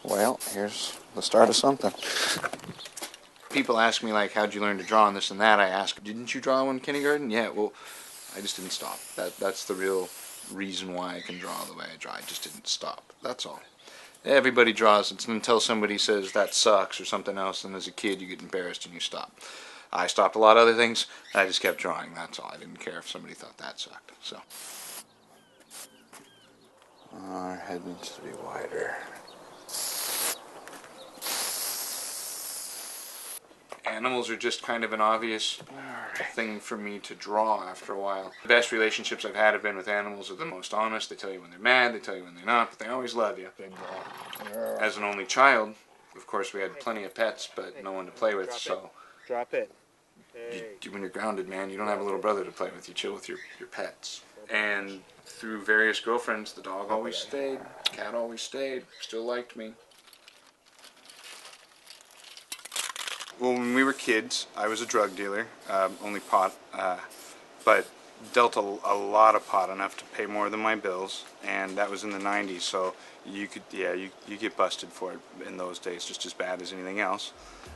Well, here's the start of something. People ask me, like, how'd you learn to draw and this and that. I ask, didn't you draw in kindergarten? Yeah, well, I just didn't stop. That's the real reason why I can draw the way I draw. I just didn't stop. That's all. Everybody draws. It's until somebody says that sucks or something else, and as a kid you get embarrassed and you stop. I stopped a lot of other things. I just kept drawing. That's all. I didn't care if somebody thought that sucked. So our head needs to be wider. Animals are just kind of an obvious thing for me to draw after a while. The best relationships I've had have been with animals. Are the most honest. They tell you when they're mad, they tell you when they're not, but they always love you. As an only child, of course, we had plenty of pets, but no one to play with, so... Drop it. When you're grounded, man, you don't have a little brother to play with. You chill with your pets. And through various girlfriends, the dog always stayed, the cat always stayed, still liked me. Well, when we were kids, I was a drug dealer, only pot, but dealt a lot of pot, enough to pay more than my bills, and that was in the 90s, so you could, you get busted for it in those days, just as bad as anything else.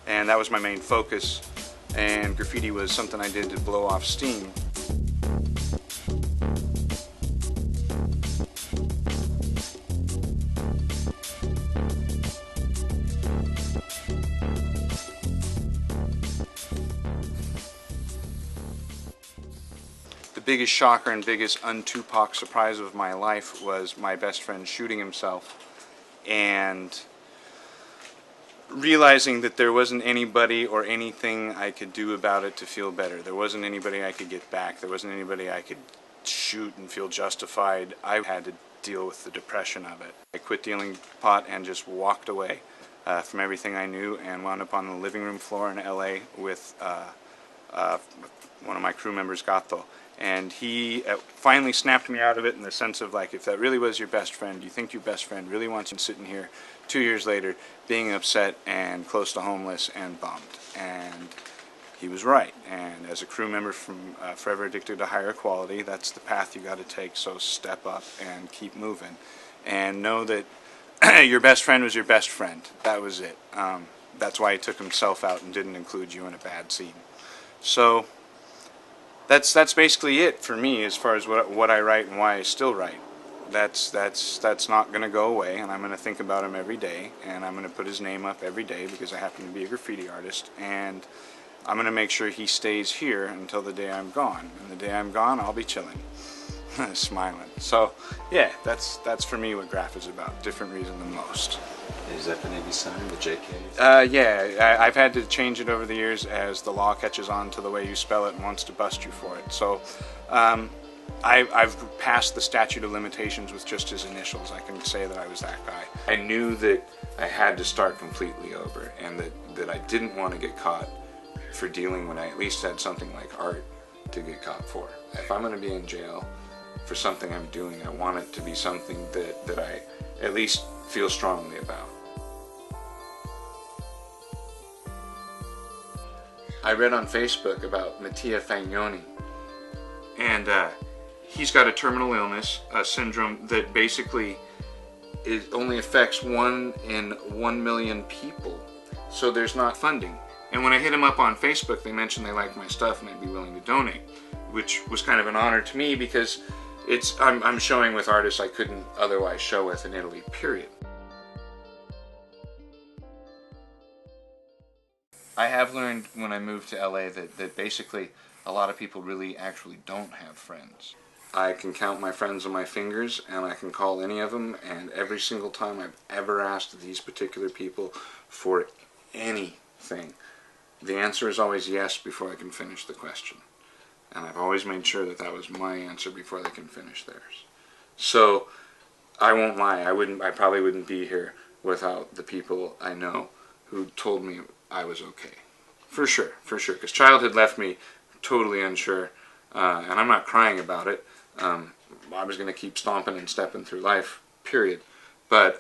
And that was my main focus, and graffiti was something I did to blow off steam. The biggest shocker and biggest un-Tupac surprise of my life was my best friend shooting himself and realizing that there wasn't anybody or anything I could do about it to feel better. There wasn't anybody I could get back. There wasn't anybody I could shoot and feel justified. I had to deal with the depression of it. I quit dealing pot and just walked away from everything I knew and wound up on the living room floor in LA with one of my crew members, Gato. And he finally snapped me out of it in the sense of, like, if that really was your best friend, do you think your best friend really wants you sitting here 2 years later being upset and close to homeless and bummed? And he was right. And as a crew member from Forever Addicted to Higher Quality, that's the path you got to take, so step up and keep moving. And know that your best friend was your best friend. That was it. That's why he took himself out and didn't include you in a bad scene. So that's basically it for me as far as what I write and why I still write. That's not going to go away, and I'm going to think about him every day, and I'm going to put his name up every day because I happen to be a graffiti artist, and I'm going to make sure he stays here until the day I'm gone. And the day I'm gone, I'll be chilling, smiling. So yeah, that's for me what graph is about. Different reason than most. Is that the Navy sign, the JK? Yeah, I've had to change it over the years as the law catches on to the way you spell it and wants to bust you for it. So I've passed the statute of limitations with just his initials. I can say that I was that guy. I knew that I had to start completely over, and that I didn't want to get caught for dealing when I at least had something like art to get caught for. If I'm going to be in jail for something I'm doing, I want it to be something that I at least feel strongly about. I read on Facebook about Mattia Fagnoni, and he's got a terminal illness, a syndrome that basically only affects 1 in 1 million people, so there's not funding. And when I hit him up on Facebook, they mentioned they liked my stuff and they'd be willing to donate, which was kind of an honor to me because I'm showing with artists I couldn't otherwise show with in Italy, period. I have learned when I moved to LA that basically a lot of people really actually don't have friends. I can count my friends on my fingers, and I can call any of them, and every single time I've ever asked these particular people for anything, the answer is always yes before I can finish the question. And I've always made sure that that was my answer before they can finish theirs. So I won't lie, I probably wouldn't be here without the people I know who told me I was okay. For sure, because childhood left me totally unsure, and I'm not crying about it. I was going to keep stomping and stepping through life, period. But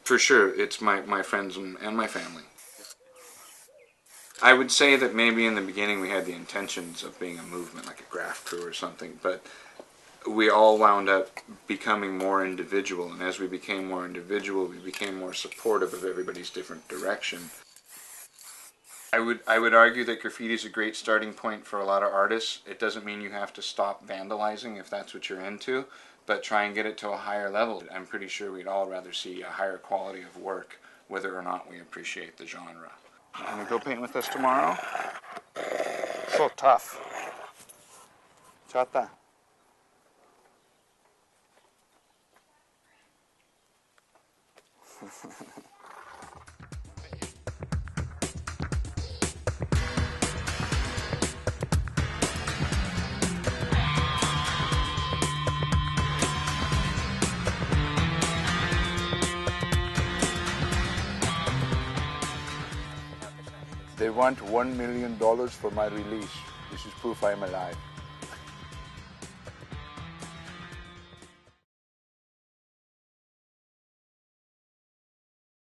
for sure, it's my friends and my family. I would say that maybe in the beginning we had the intentions of being a movement, like a graph crew or something, but we all wound up becoming more individual, and as we became more individual, we became more supportive of everybody's different direction. I would argue that graffiti is a great starting point for a lot of artists. It doesn't mean you have to stop vandalizing if that's what you're into, but try and get it to a higher level. I'm pretty sure we'd all rather see a higher quality of work, whether or not we appreciate the genre. Can you go paint with us tomorrow? So tough. Chata. They want $1 million for my release. This is proof I'm alive.